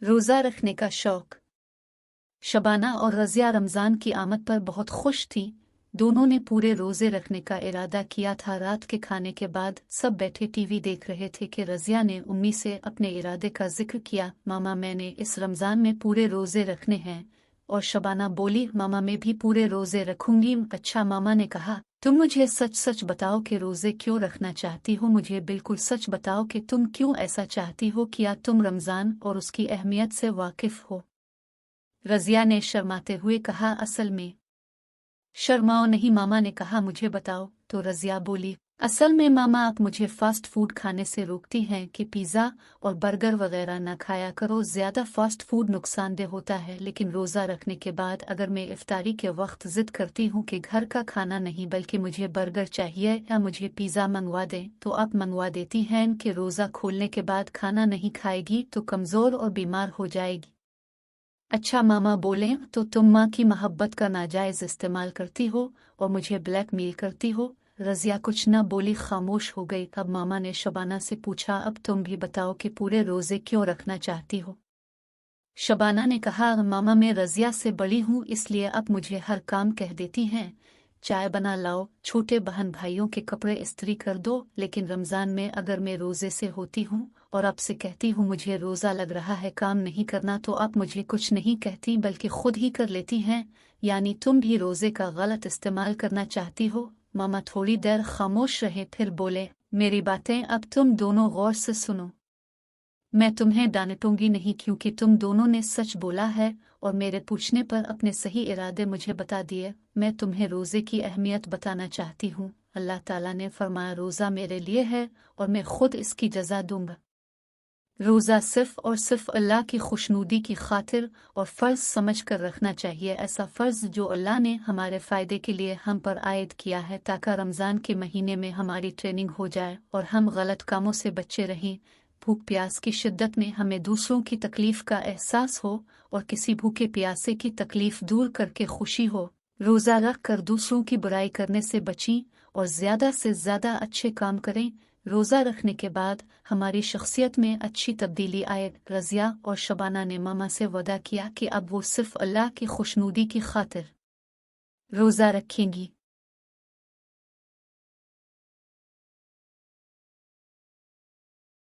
रोज़ा रखने का शौक। शबाना और रज़िया रमज़ान की आमद पर बहुत खुश थीं। दोनों ने पूरे रोज़े रखने का इरादा किया था। रात के खाने के बाद सब बैठे टीवी देख रहे थे कि रज़िया ने उम्मी से अपने इरादे का जिक्र किया। मामा, मैंने इस रमज़ान में पूरे रोज़े रखने हैं। और शबाना बोली, मामा मैं भी पूरे रोज़े रखूंगी। अच्छा, मामा ने कहा, तुम मुझे सच सच बताओ कि रोज़े क्यों रखना चाहती हो। मुझे बिल्कुल सच बताओ कि तुम क्यों ऐसा चाहती हो। क्या तुम रमज़ान और उसकी अहमियत से वाकिफ़ हो। रज़िया ने शर्माते हुए कहा, असल में। शर्माओ नहीं, मामा ने कहा, मुझे बताओ। तो रज़िया बोली, असल में मामा, आप मुझे फास्ट फूड खाने से रोकती हैं कि पिज़्ज़ा और बर्गर वगैरह ना खाया करो। ज़्यादा फास्ट फूड नुकसानदेह होता है। लेकिन रोज़ा रखने के बाद अगर मैं इफ्तारी के वक्त ज़िद करती हूँ कि घर का खाना नहीं बल्कि मुझे बर्गर चाहिए या मुझे पिज़्ज़ा मंगवा दें, तो आप मंगवा देती हैं कि रोज़ा खोलने के बाद खाना नहीं खाएगी तो कमज़ोर और बीमार हो जाएगी। अच्छा मामा बोले, तो तुम माँ की मोहब्बत का नाजायज़ इस्तेमाल करती हो और मुझे ब्लैकमेल करती हो। रज़िया कुछ न बोली, खामोश हो गई। अब मामा ने शबाना से पूछा, अब तुम भी बताओ कि पूरे रोज़े क्यों रखना चाहती हो। शबाना ने कहा, मामा मैं रज़िया से बड़ी हूँ, इसलिए अब मुझे हर काम कह देती हैं। चाय बना लाओ, छोटे बहन भाइयों के कपड़े इस्त्री कर दो। लेकिन रमज़ान में अगर मैं रोज़े से होती हूँ और आपसे कहती हूँ मुझे रोज़ा लग रहा है, काम नहीं करना, तो आप मुझे कुछ नहीं कहती बल्कि खुद ही कर लेती हैं। यानी तुम भी रोज़े का गलत इस्तेमाल करना चाहती हो। मामा थोड़ी देर खामोश रहे, फिर बोले, मेरी बातें अब तुम दोनों गौर से सुनो। मैं तुम्हें डांटूंगी नहीं, क्योंकि तुम दोनों ने सच बोला है और मेरे पूछने पर अपने सही इरादे मुझे बता दिए। मैं तुम्हें रोज़े की अहमियत बताना चाहती हूँ। अल्लाह ताला ने फरमाया, रोज़ा मेरे लिए है और मैं खुद इसकी जज़ा दूंगा। रोज़ा सिर्फ़ और सिर्फ़ अल्लाह की खुशनुदी की खातिर और फ़र्ज़ समझ कर रखना चाहिए। ऐसा फ़र्ज़ जो अल्लाह ने हमारे फ़ायदे के लिए हम पर आयद किया है, ताकि रमज़ान के महीने में हमारी ट्रेनिंग हो जाए और हम गलत कामों से बचे रहें। भूख प्यास की शिद्दत में हमें दूसरों की तकलीफ़ का एहसास हो और किसी भूखे प्यासे की तकलीफ़ दूर करके खुशी हो। रोज़ा रख कर दूसरों की बुराई करने से बचें और ज़्यादा से ज़्यादा अच्छे काम करें। रोज़ा रखने के बाद हमारी शख्सियत में अच्छी तब्दीली आए। रज़िया और शबाना ने मामा से वादा किया कि अब वो सिर्फ़ अल्लाह की खुशनुदी की खातिर रोज़ा रखेंगी।